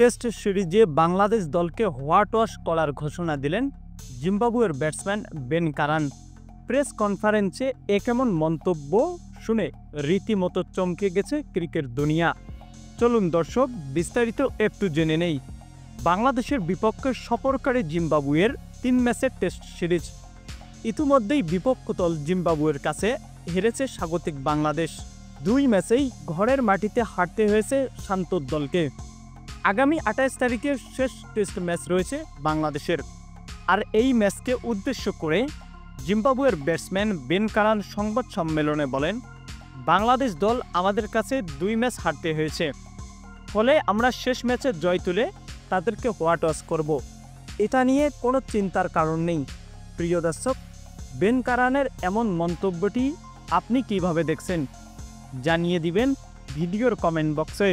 Test সিরিজে বাংলাদেশ দলকে white wash করার ঘোষণা দিলেন জিম্বাবুয়ের ব্যাটসম্যান বেন কারান। প্রেস কনফারেন্সে কেমন মন্তব্য শুনে রীতিমতো চমকে গেছে ক্রিকেট দুনিয়া। চলুন দর্শক, বিস্তারিত একটু জেনে নেই। বাংলাদেশের বিপক্ষে সফরকারী জিম্বাবুয়ের 3 ম্যাচের টেস্ট সিরিজ। ইতিমধ্যেই বিপক্ষ দল জিম্বাবুয়ের কাছে হেরেছে স্বাগতিক বাংলাদেশ। 2 ম্যাচেই ঘরের মাটিতে হারতে হয়েছে শান্তর দলকে। আগামী 28 তারিখে শেষ টেস্ট ম্যাচ রয়েছে বাংলাদেশের। আর এই ম্যাচকে উদ্দেশ্য করে জিম্বাবুয়ের ব্যাটসম্যান বেন কারান সংবাদ সম্মেলনে বলেন, বাংলাদেশ দল আমাদের কাছে 2 ম্যাচ হারতে হয়েছে, ফলে আমরা শেষ ম্যাচে জয় তুলে তাদেরকে হোয়াইট ওয়াশ করব। এটা নিয়ে কোনো চিন্তার কারণ নেই। প্রিয় দর্শক, বেন কারানের এমন মন্তব্যটি আপনি কিভাবে দেখছেন জানিয়ে দিবেন ভিডিওর কমেন্ট বক্সে।